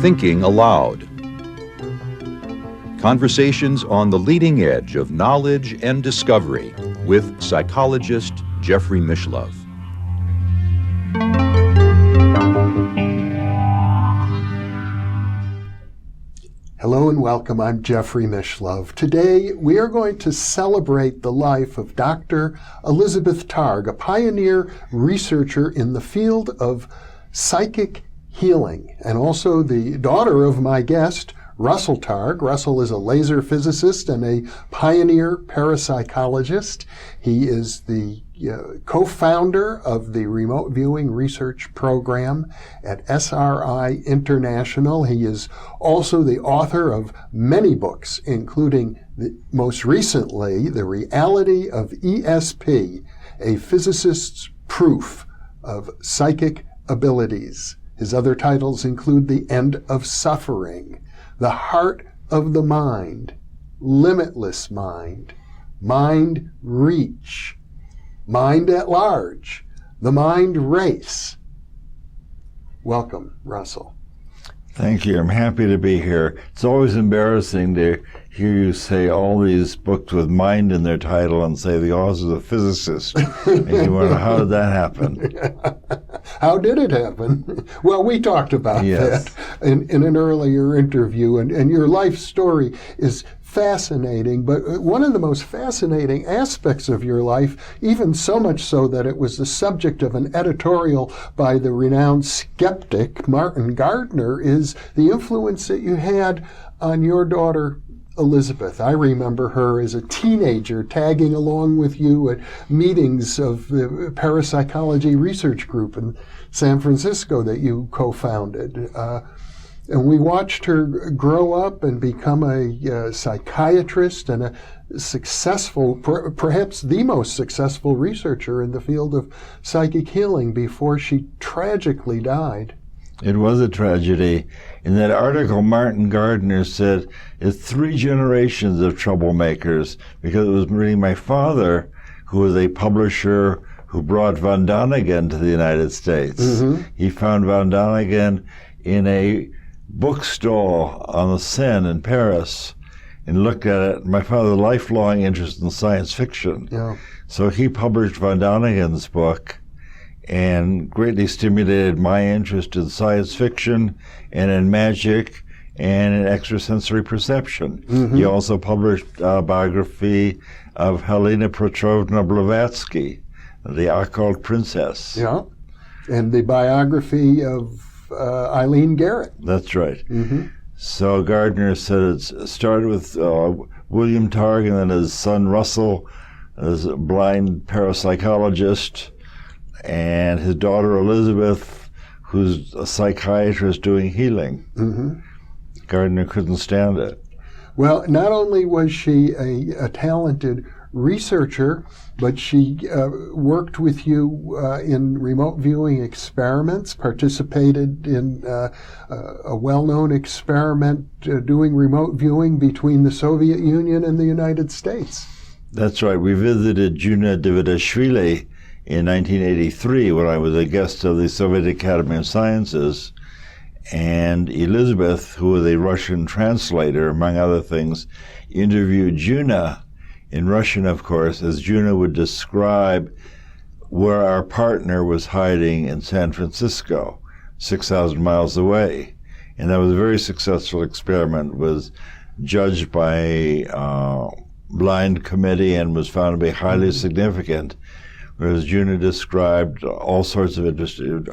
Thinking Aloud. Conversations on the leading edge of knowledge and discovery with psychologist Jeffrey Mishlove. Hello and welcome. I'm Jeffrey Mishlove. Today we are going to celebrate the life of Dr. Elisabeth Targ, a pioneer researcher in the field of psychic healing, and also the daughter of my guest, Russell Targ. Russell is a laser physicist and a pioneer parapsychologist. He is the co-founder of the remote viewing research program at SRI International. He is also the author of many books, including most recently, The Reality of ESP, a physicist's proof of psychic abilities. His other titles include The End of Suffering, The Heart of the Mind, Limitless Mind, Mind Reach, Mind at Large, The Mind Race. Welcome, Russell. Thank you. I'm happy to be here. It's always embarrassing to hear you say all these books with mind in their title and say the author's a physicist. And you wonder, how did that happen? How did it happen? Well, we talked about that in an earlier interview, and your life story is fascinating, but one of the most fascinating aspects of your life, even so much so that it was the subject of an editorial by the renowned skeptic Martin Gardner, is the influence that you had on your daughter Elisabeth. I remember her as a teenager tagging along with you at meetings of the parapsychology research group in San Francisco that you co-founded. And we watched her grow up and become a psychiatrist and a successful, perhaps the most successful researcher in the field of psychic healing before she tragically died. It was a tragedy. In that article, Martin Gardner said it's 3 generations of troublemakers, because it was really my father, who was a publisher who brought Von Däniken to the United States. Mm-hmm. He found Von Däniken in a bookstall on the Seine in Paris and looked at it. My father had a lifelong interest in science fiction. Yeah. So he published Von Däniken's book and greatly stimulated my interest in science fiction and in magic and in extrasensory perception. Mm-hmm. He also published a biography of Helena Petrovna Blavatsky, the occult princess. Yeah, and the biography of Eileen Garrett. That's right. Mm-hmm. So Gardner said it started with William Targ and then his son Russell as a blind parapsychologist, and his daughter Elisabeth, who's a psychiatrist doing healing. Mm-hmm. Gardner couldn't stand it. Well, not only was she a talented researcher, but she worked with you in remote viewing experiments, participated in a well-known experiment doing remote viewing between the Soviet Union and the United States. That's right. We visited Juna Davidashvili in 1983 when I was a guest of the Soviet Academy of Sciences, and Elisabeth, who was a Russian translator, among other things, interviewed Juna in Russian, of course, as Juna would describe where our partner was hiding in San Francisco, 6,000 miles away. And that was a very successful experiment, was judged by a blind committee and was found to be highly significant, whereas Juna described all sorts of interesting,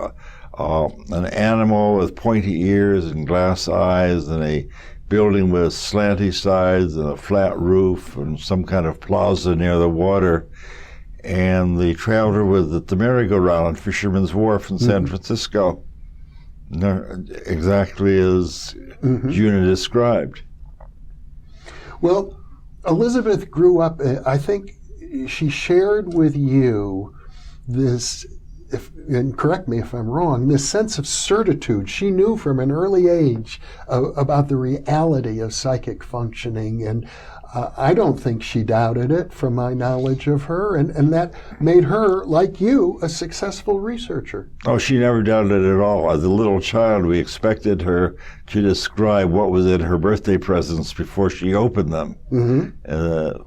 an animal with pointy ears and glass eyes and a building with slanty sides and a flat roof and some kind of plaza near the water. And the traveler was at the merry-go-round on Fisherman's Wharf in San Francisco, exactly as Juna described. Well, Elisabeth grew up, I think she shared with you this and correct me if I'm wrong, this sense of certitude. She knew from an early age about the reality of psychic functioning, and I don't think she doubted it from my knowledge of her, and that made her, like you, a successful researcher. Oh, she never doubted it at all. As a little child, we expected her to describe what was in her birthday presents before she opened them.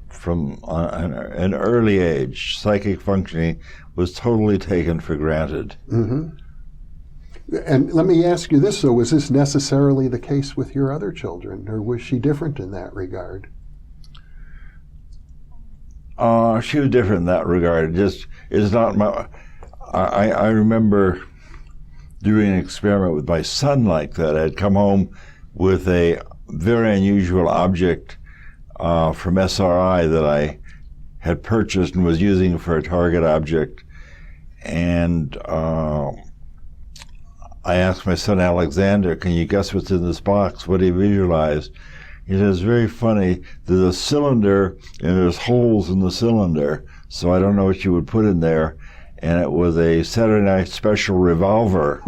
From an early age, psychic functioning was totally taken for granted. And let me ask you this, though. Was this necessarily the case with your other children, or was she different in that regard? She was different in that regard. It's not my. I remember doing an experiment with my son like that. I'd come home with a very unusual object from SRI that I had purchased and was using for a target object, and I asked my son Alexander, "Can you guess what's in this box?" What he visualized. He said, "It's very funny. There's a cylinder, and there's holes in the cylinder, so I don't know what you would put in there." And it was a Saturday Night Special revolver,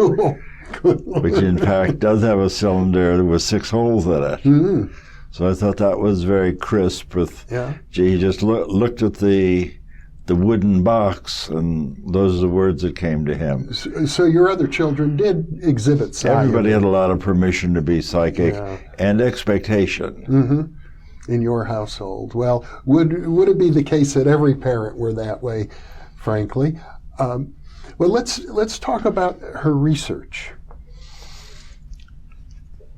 which in fact does have a cylinder with 6 holes in it. So I thought that was very crisp. He just looked at the wooden box, and those are the words that came to him. So your other children did exhibit psychic. Everybody had a lot of permission to be psychic and expectation. In your household. Well, would it be the case that every parent were that way, frankly? Well, let's talk about her research.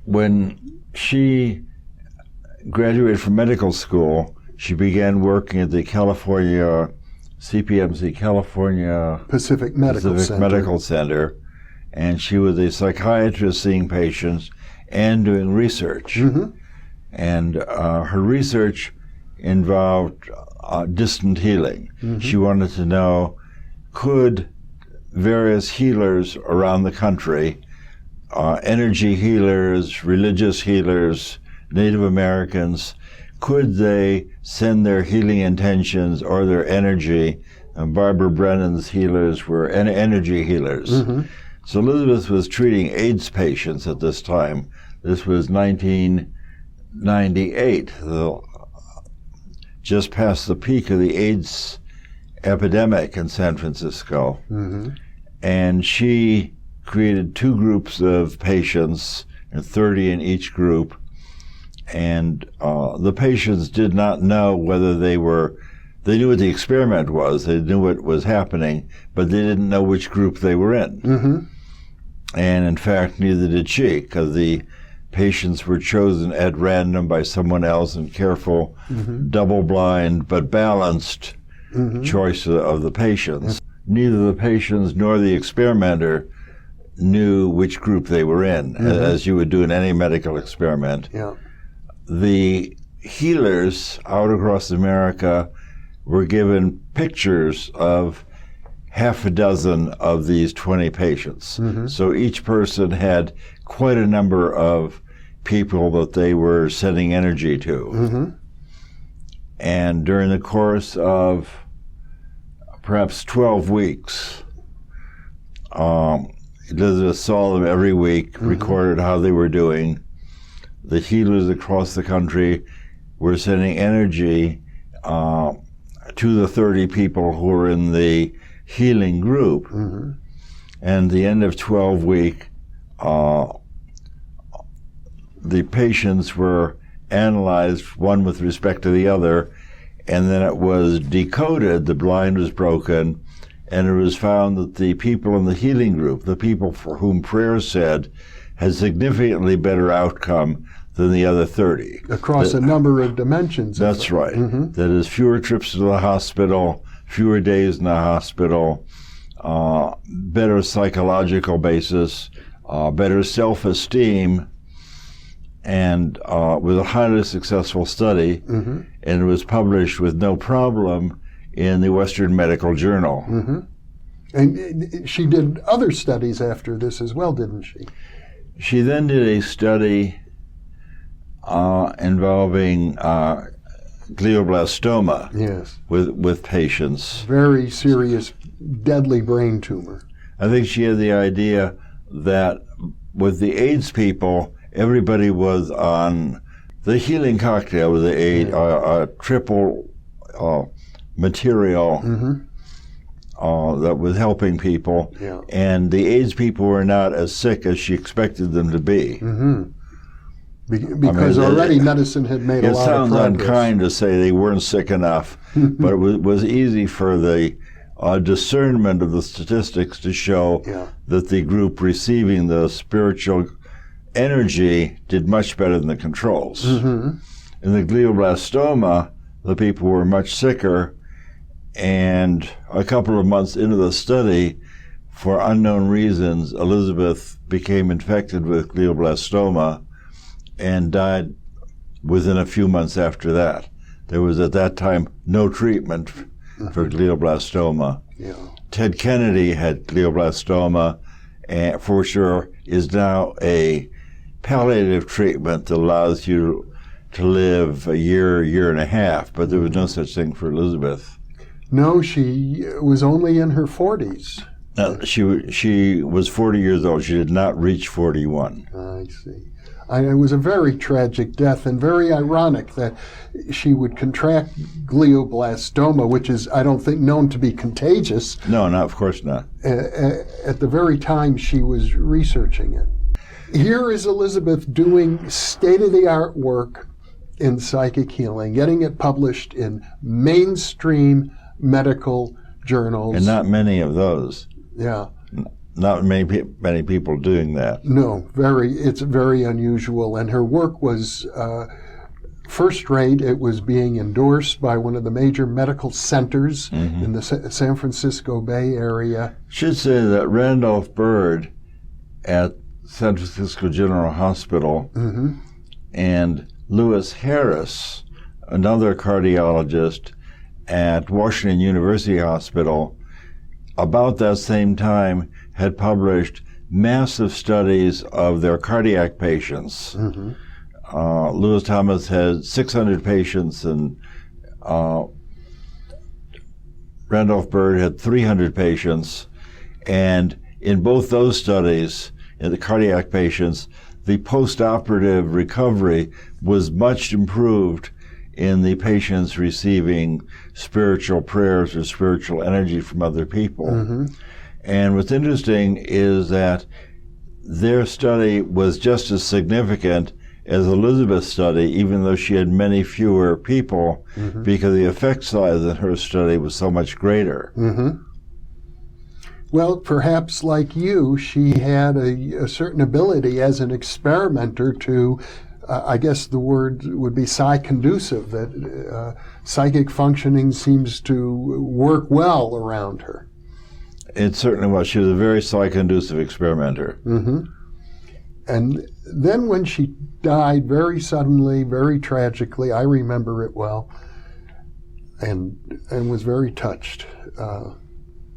When she graduated from medical school, she began working at the California CPMC, California Pacific Medical Center, and she was a psychiatrist seeing patients and doing research. And her research involved distant healing. She wanted to know, could various healers around the country, energy healers, religious healers, Native Americans, could they send their healing intentions or their energy? Barbara Brennan's healers were energy healers. So Elisabeth was treating AIDS patients at this time. This was 1998, just past the peak of the AIDS epidemic in San Francisco. And she created 2 groups of patients, and 30 in each group. And the patients did not know whether they knew what the experiment was, they knew what was happening, but they didn't know which group they were in. And in fact, neither did she, because the patients were chosen at random by someone else in careful, double-blind, but balanced choice of the patients. Neither the patients nor the experimenter knew which group they were in, as you would do in any medical experiment. The healers out across America were given pictures of half a dozen of these 20 patients. So each person had quite a number of people that they were sending energy to. And during the course of perhaps 12 weeks, Elisabeth saw them every week, recorded how they were doing. The healers across the country were sending energy to the 30 people who were in the healing group. And at the end of 12 weeks, the patients were analyzed, one with respect to the other, and then it was decoded, the blind was broken, and it was found that the people in the healing group, the people for whom prayer said, had significantly better outcome than the other 30. Across a number of dimensions. That's right. That is, fewer trips to the hospital, fewer days in the hospital, better psychological basis, better self-esteem, and was a highly successful study, and it was published with no problem in the Western Medical Journal. And she did other studies after this as well, didn't she? She then did a study involving glioblastoma Yes. with patients. Very serious, deadly brain tumor. I think she had the idea that with the AIDS people, everybody was on the healing cocktail with the AIDS, a triple material that was helping people, and the AIDS people were not as sick as she expected them to be. Because already medicine had made a lot of progress. It sounds unkind to say they weren't sick enough, but it was easy for the discernment of the statistics to show that the group receiving the spiritual energy did much better than the controls. In the glioblastoma, the people were much sicker, and a couple of months into the study, for unknown reasons, Elisabeth became infected with glioblastoma and died within a few months after that. There was at that time no treatment for glioblastoma. Ted Kennedy had glioblastoma, and for sure is now a palliative treatment that allows you to live a year and a half, but there was no such thing for Elisabeth. No, she was only in her 40s. No, she was 40 years old. She did not reach 41. I see. It was a very tragic death, and very ironic that she would contract glioblastoma, which is, I don't think, known to be contagious. No, of course not. At the very time she was researching it. Here is Elisabeth doing state-of-the-art work in psychic healing, getting it published in mainstream medical journals. And not many of those. Yeah. Not many people doing that. No, it's very unusual. And her work was first rate. It was being endorsed by one of the major medical centers in the San Francisco Bay Area. Should say that Randolph Bird at San Francisco General Hospital and Lewis Harris, another cardiologist at Washington University Hospital, about that same time had published massive studies of their cardiac patients. Lewis Thomas had 600 patients, and Randolph Bird had 300 patients. And in both those studies, in the cardiac patients, the post-operative recovery was much improved in the patients receiving spiritual prayers or spiritual energy from other people. And what's interesting is that their study was just as significant as Elisabeth's study, even though she had many fewer people, because the effect size in her study was so much greater. Well, perhaps like you, she had a certain ability as an experimenter to, I guess the word would be psi-conducive, that psychic functioning seems to work well around her. It certainly was. She was a very psi-conducive experimenter. And then when she died very suddenly, very tragically, I remember it well, and was very touched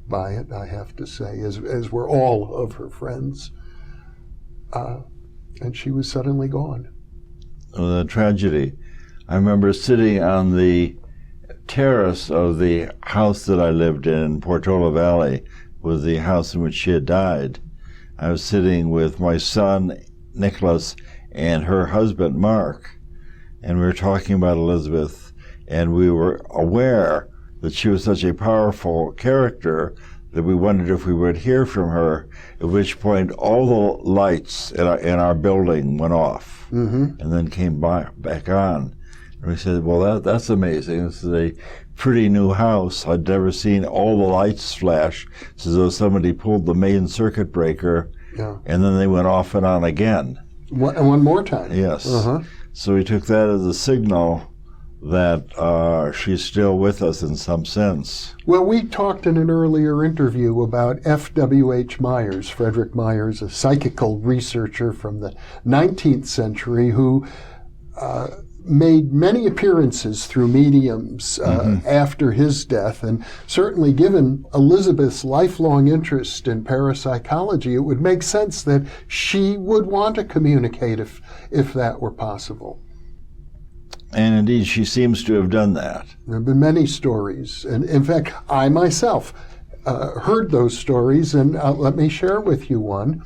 by it, I have to say, as were all of her friends. And she was suddenly gone. The tragedy. I remember sitting on the terrace of the house that I lived in Portola Valley, was the house in which she had died. I was sitting with my son, Nicholas, and her husband, Mark, and we were talking about Elisabeth, and we were aware that she was such a powerful character that we wondered if we would hear from her, at which point all the lights in our building went off and then came back on. And we said, well, that's amazing. This is a pretty new house. I'd never seen all the lights flash. It's as though somebody pulled the main circuit breaker, and then they went off and on again. One more time. Yes. So we took that as a signal that she's still with us in some sense. Well, we talked in an earlier interview about F.W.H. Myers, Frederick Myers, a psychical researcher from the 19th century who made many appearances through mediums after his death, and certainly given Elisabeth's lifelong interest in parapsychology, it would make sense that she would want to communicate if that were possible. And indeed, she seems to have done that. There have been many stories. And in fact, I myself heard those stories, and let me share with you one.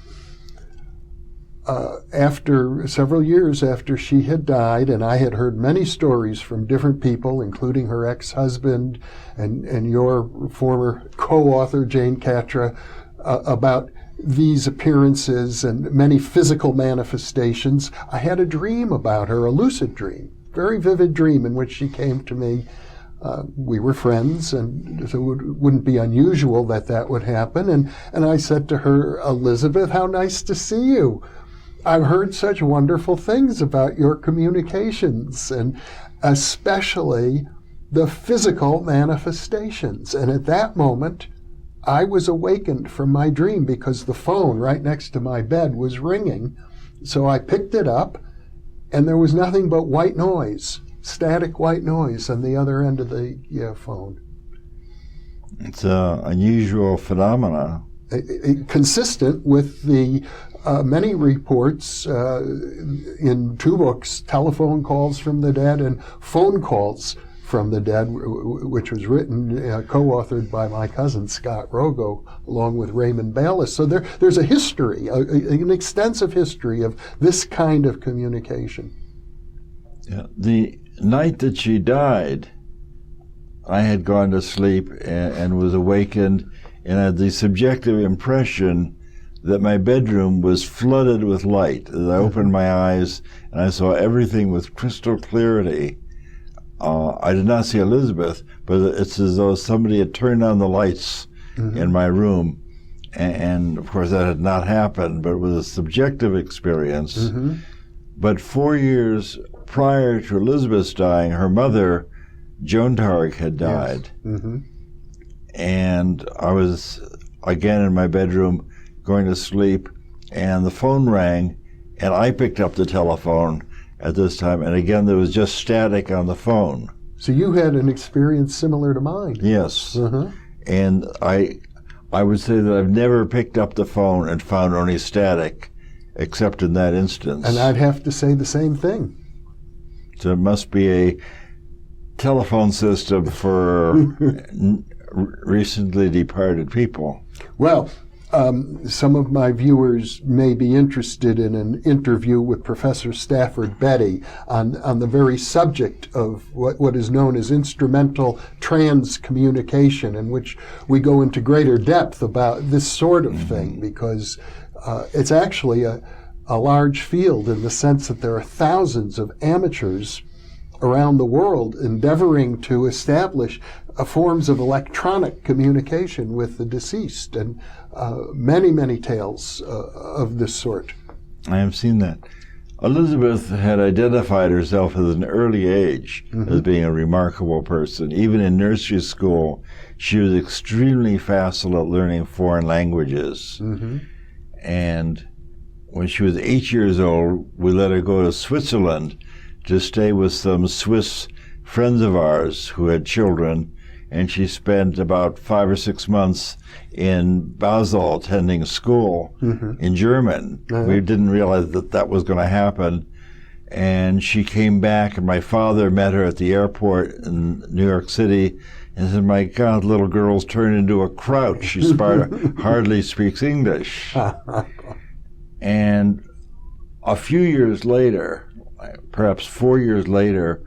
After several years after she had died, and I had heard many stories from different people, including her ex-husband and your former co-author, Jane Catra, about these appearances and many physical manifestations, I had a dream about her, a lucid dream, very vivid dream in which she came to me. We were friends, and so it wouldn't be unusual that that would happen. And I said to her, Elisabeth, how nice to see you. I've heard such wonderful things about your communications, and especially the physical manifestations. And at that moment, I was awakened from my dream because the phone right next to my bed was ringing. So I picked it up, and there was nothing but white noise, static white noise on the other end of the phone. It's an unusual phenomena. Consistent with the many reports in two books, Telephone Calls from the Dead and Phone Calls from the Dead, which was written, co-authored by my cousin Scott Rogo, along with Raymond Bayless. So there's a history, an extensive history of this kind of communication. Yeah. The night that she died, I had gone to sleep and was awakened, and had the subjective impression that my bedroom was flooded with light. As I opened my eyes and I saw everything with crystal clarity. I did not see Elisabeth, but it's as though somebody had turned on the lights in my room. And of course that had not happened, but it was a subjective experience. But 4 years prior to Elisabeth's dying, her mother, Joan Targ, had died. Yes. And I was again in my bedroom going to sleep, and the phone rang, and I picked up the telephone at this time, and again there was just static on the phone. So you had an experience similar to mine. Yes. And I would say that I've never picked up the phone and found only static, except in that instance. And I'd have to say the same thing. So it must be a telephone system for recently departed people. Well, some of my viewers may be interested in an interview with Professor Stafford Betty on the very subject of what is known as instrumental transcommunication, in which we go into greater depth about this sort of thing, because it's actually a large field in the sense that there are thousands of amateurs around the world endeavoring to establish forms of electronic communication with the deceased, and many, many tales of this sort. I have seen that. Elisabeth had identified herself at an early age as being a remarkable person. Even in nursery school, she was extremely facile at learning foreign languages. And when she was 8 years old, we let her go to Switzerland to stay with some Swiss friends of ours who had children, and she spent about 5 or 6 months in Basel attending school in German. We didn't realize that that was going to happen, and she came back, and my father met her at the airport in New York City and said, "My God, little girl's turned into a kraut. She hardly speaks English." And a few years later, perhaps 4 years later,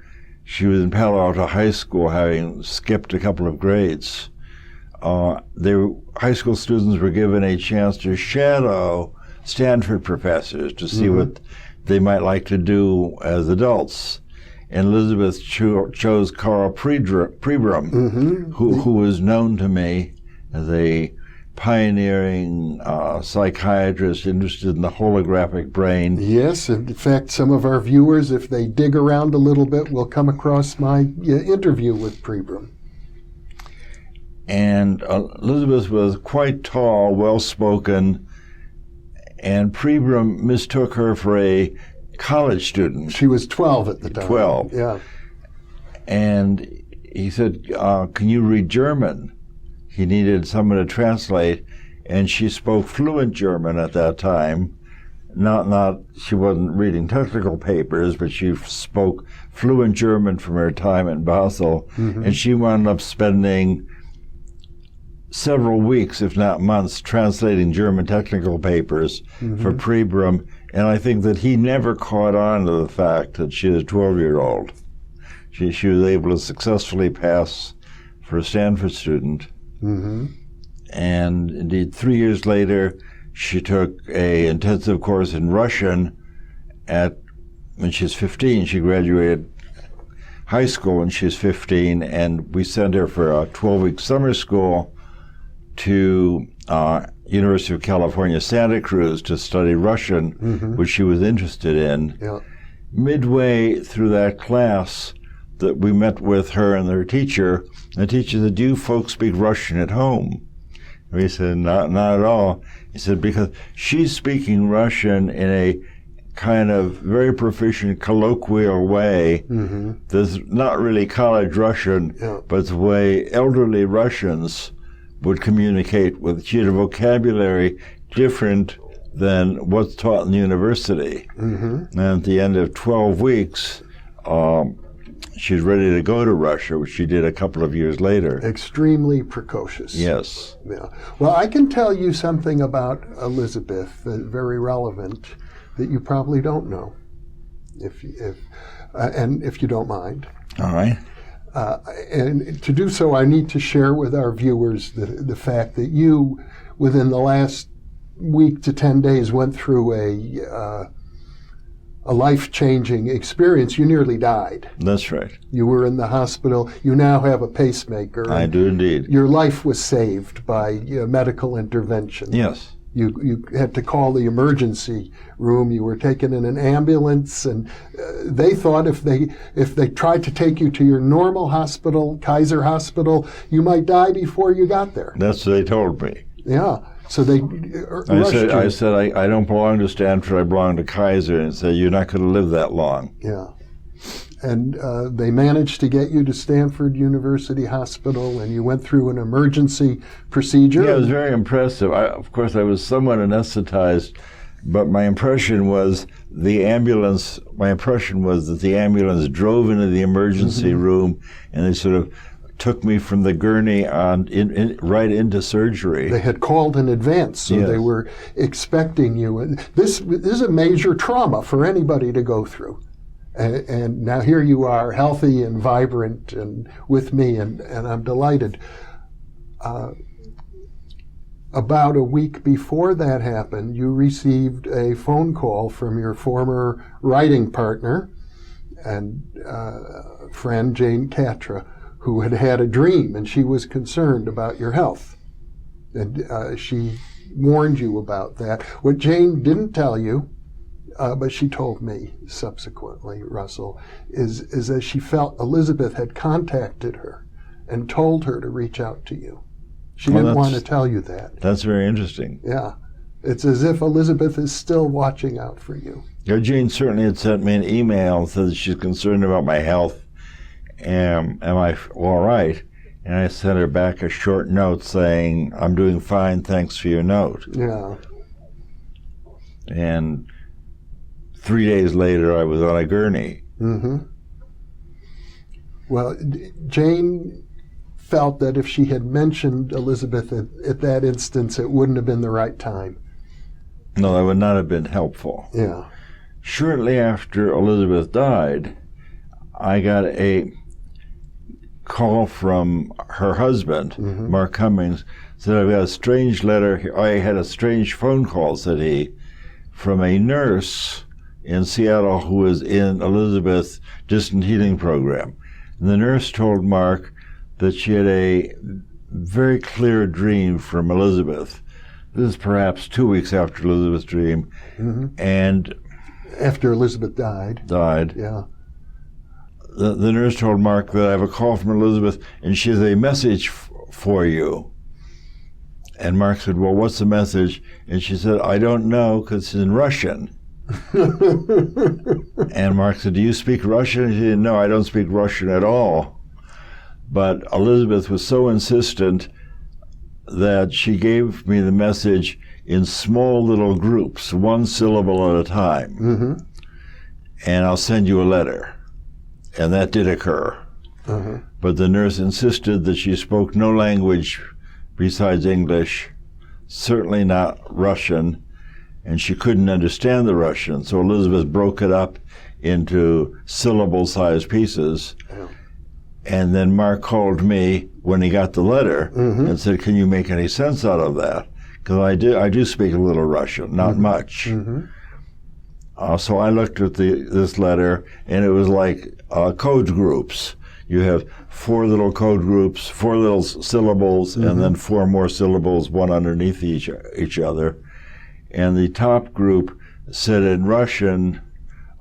she was in Palo Alto High School, having skipped a couple of grades. High school students were given a chance to shadow Stanford professors to see what they might like to do as adults. And Elisabeth chose Carl Pribram, who was known to me as a pioneering psychiatrist interested in the holographic brain. Yes, in fact, some of our viewers, if they dig around a little bit, will come across my interview with Pribram. And Elisabeth was quite tall, well-spoken, and Pribram mistook her for a college student. She was 12 at the time. 12. Yeah. And he said, "Can you read German?" He needed someone to translate, and she spoke fluent German at that time, She wasn't reading technical papers, but she spoke fluent German from her time in Basel, and she wound up spending several weeks, if not months, translating German technical papers for Pribram, and I think that he never caught on to the fact that she was a 12-year-old. She was able to successfully pass for a Stanford student, and indeed 3 years later, she took an intensive course in Russian when she was 15. She graduated high school when she was 15, and we sent her for a 12-week summer school to University of California, Santa Cruz, to study Russian, which she was interested in. Yeah. Midway through that class, that we met with her and her teacher. The teacher said, "Do you folks speak Russian at home?" We said, not at all. He said, because she's speaking Russian in a kind of very proficient colloquial way. There's not really college Russian, but it's the way elderly Russians would communicate with. She had a vocabulary different than what's taught in the university. And at the end of 12 weeks, she's ready to go to Russia, which she did a couple of years later. Extremely precocious. Yes. Yeah. Well, I can tell you something about Elisabeth very relevant that you probably don't know, if you don't mind. All right. And to do so, I need to share with our viewers the fact that you, within the last week to 10 days, went through a life-changing experience. You nearly died. That's right. You were in the hospital. You now have a pacemaker. I do indeed. Your life was saved by medical intervention. Yes. You had to call the emergency room. You were taken in an ambulance, and they thought if they tried to take you to your normal hospital, Kaiser Hospital, you might die before you got there. That's what they told me. Yeah. So they I said, I don't belong to Stanford, I belong to Kaiser, and said, you're not going to live that long. Yeah. And they managed to get you to Stanford University Hospital, and you went through an emergency procedure. Yeah, it was very impressive. Of course, I was somewhat anesthetized, but my impression was that the ambulance drove into the emergency room, and they sort of took me from the gurney right into surgery. They had called in advance, so yes. They were expecting you. And this is a major trauma for anybody to go through. And now here you are, healthy and vibrant and with me, and I'm delighted. About a week before that happened, you received a phone call from your former writing partner and friend, Jane Catra, who had had a dream, and she was concerned about your health. And she warned you about that. What Jane didn't tell you, but she told me subsequently, Russell, is that she felt Elisabeth had contacted her and told her to reach out to you. She didn't want to tell you that. That's very interesting. Yeah. It's as if Elisabeth is still watching out for you. Yeah, Jane certainly had sent me an email that said she's concerned about my health. Am I all right? And I sent her back a short note saying, I'm doing fine, thanks for your note. Yeah. And 3 days later, I was on a gurney. Well, Jane felt that if she had mentioned Elisabeth at that instance, it wouldn't have been the right time. No, that would not have been helpful. Yeah. Shortly after Elisabeth died, I got a call from her husband, Mark Cummings, said, I've got a strange letter. I had a strange phone call, said he, from a nurse in Seattle who was in Elisabeth's distant healing program. And the nurse told Mark that she had a very clear dream from Elisabeth. This is perhaps 2 weeks after Elisabeth's dream. And after Elisabeth died. Yeah. The nurse told Mark that I have a call from Elisabeth and she has a message for you. And Mark said, well, what's the message? And she said, I don't know because it's in Russian. And Mark said, do you speak Russian? And she said, no, I don't speak Russian at all. But Elisabeth was so insistent that she gave me the message in small little groups, one syllable at a time. Mm-hmm. And I'll send you a letter. And that did occur. Uh-huh. But the nurse insisted that she spoke no language besides English, certainly not Russian, and she couldn't understand the Russian. So Elisabeth broke it up into syllable-sized pieces. Yeah. And then Mark called me when he got the letter and said, "Can you make any sense out of that?" Because I do speak a little Russian, not much. So I looked at this letter, and it was like code groups. You have 4 little code groups, 4 little syllables, and then 4 more syllables, one underneath each other. And the top group said in Russian,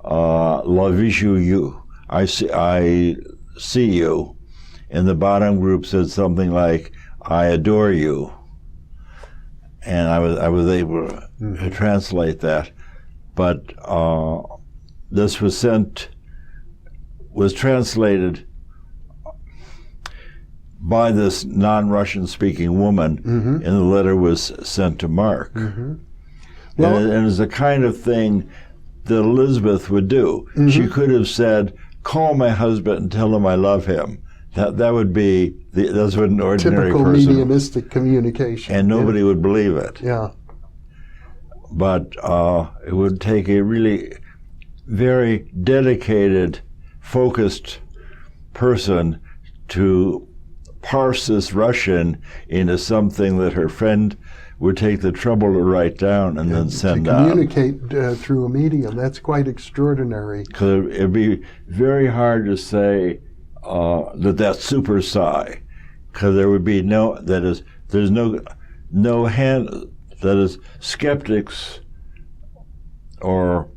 "La vizhu you," I see you. And the bottom group said something like, "I adore you." And I was able to translate that. But this was translated by this non-Russian speaking woman, and the letter was sent to Mark. Well, and it was the kind of thing that Elisabeth would do. She could have said, "Call my husband and tell him I love him." That would be that's what an ordinary typical person, mediumistic communication, and nobody would believe it. Yeah. But it would take a really very dedicated, focused person to parse this Russian into something that her friend would take the trouble to write down and then send out. To communicate through a medium, that's quite extraordinary. Because it'd be very hard to say that's super psi, because there would be skeptics or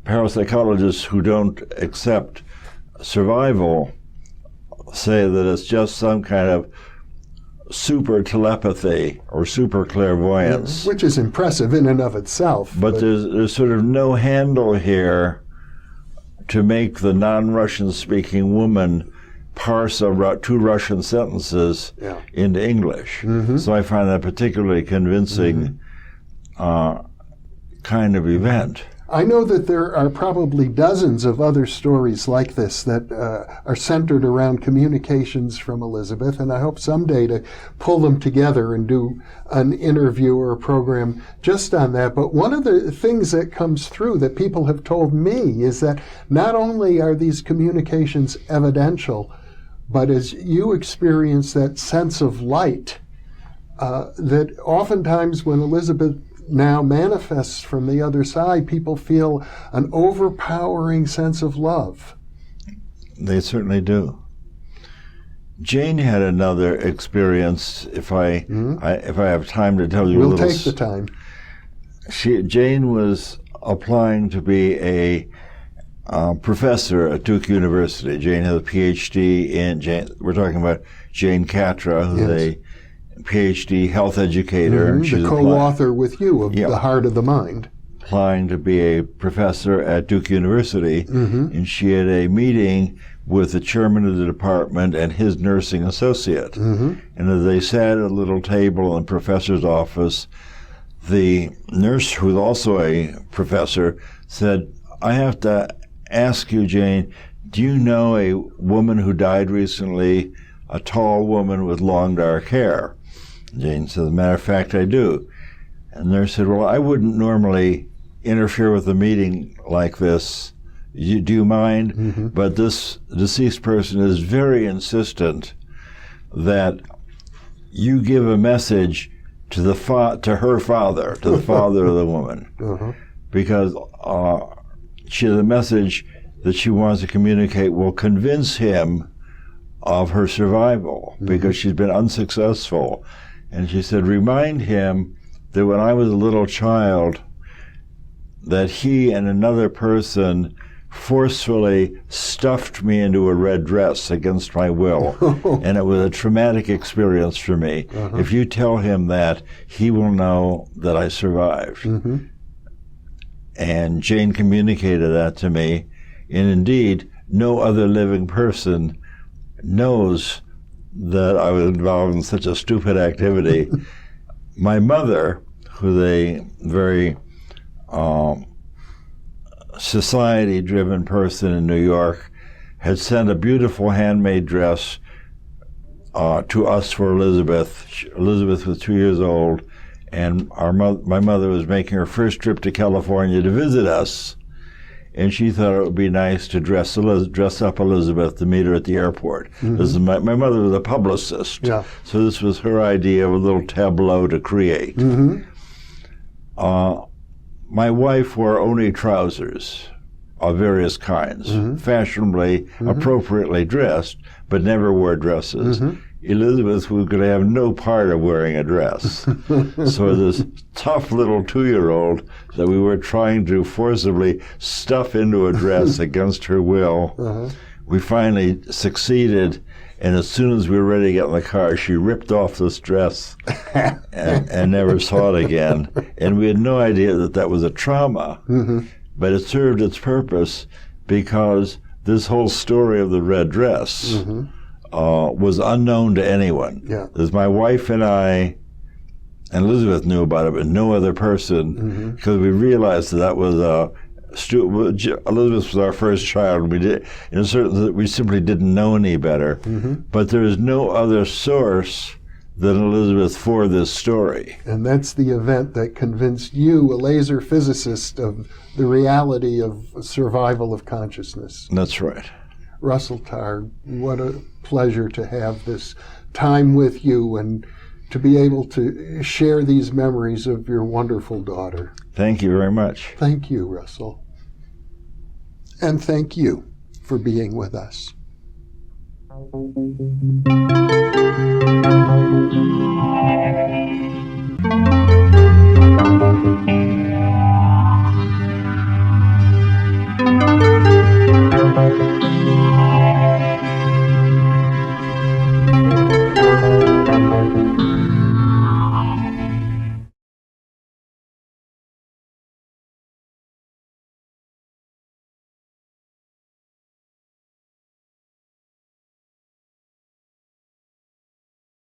parapsychologists who don't accept survival say that it's just some kind of super telepathy or super clairvoyance. Which is impressive in and of itself. But there's sort of no handle here to make the non-Russian speaking woman parse 2 Russian sentences into English. So I find that particularly convincing kind of event. I know that there are probably dozens of other stories like this that are centered around communications from Elisabeth, and I hope someday to pull them together and do an interview or a program just on that. But one of the things that comes through that people have told me is that not only are these communications evidential, but as you experience that sense of light, that oftentimes when Elisabeth now manifests from the other side, people feel an overpowering sense of love. They certainly do. Jane had another experience. If I have time to tell you we'll a little. Take the time. Jane was applying to be a professor at Duke University. Jane has a PhD in we're talking about Jane Catra, who's a PhD health educator. And the co-author with you of The Heart of the Mind. Applying to be a professor at Duke University, and she had a meeting with the chairman of the department and his nursing associate. And as they sat at a little table in the professor's office, the nurse, who was also a professor, said, "I have to ask you, Jane, do you know a woman who died recently, a tall woman with long dark hair?" Jane said, "As a matter of fact, I do." And the nurse said, "Well, I wouldn't normally interfere with a meeting like this. Do you mind? But this deceased person is very insistent that you give a message to her father, to the father of the woman, because the message that she wants to communicate will convince him of her survival, because she's been unsuccessful." And she said, "Remind him that when I was a little child, that he and another person forcefully stuffed me into a red dress against my will. And it was a traumatic experience for me. If you tell him that, he will know that I survived." And Jane communicated that to me. And indeed, no other living person knows that I was involved in such a stupid activity. My mother, who's a very society-driven person in New York, had sent a beautiful handmade dress to us for Elizabeth. Elizabeth was 2 years old, and my mother was making her first trip to California to visit us, and she thought it would be nice to dress up Elizabeth to meet her at the airport. Mm-hmm. This is my mother was a publicist, so this was her idea of a little tableau to create. Mm-hmm. My wife wore only trousers of various kinds, fashionably, appropriately dressed, but never wore dresses. Elizabeth was going to have no part of wearing a dress. So this tough little 2-year-old that we were trying to forcibly stuff into a dress against her will, we finally succeeded. And as soon as we were ready to get in the car, she ripped off this dress and never saw it again. And we had no idea that that was a trauma, but it served its purpose because this whole story of the red dress was unknown to anyone. As my wife and I, and Elizabeth knew about it, but no other person, because we realized that was Elizabeth was our first child. We simply didn't know any better. But there is no other source than Elizabeth for this story. And that's the event that convinced you, a laser physicist, of the reality of survival of consciousness. That's right. Russell Targ, what a pleasure to have this time with you and to be able to share these memories of your wonderful daughter. Thank you very much. Thank you, Russell. And thank you for being with us.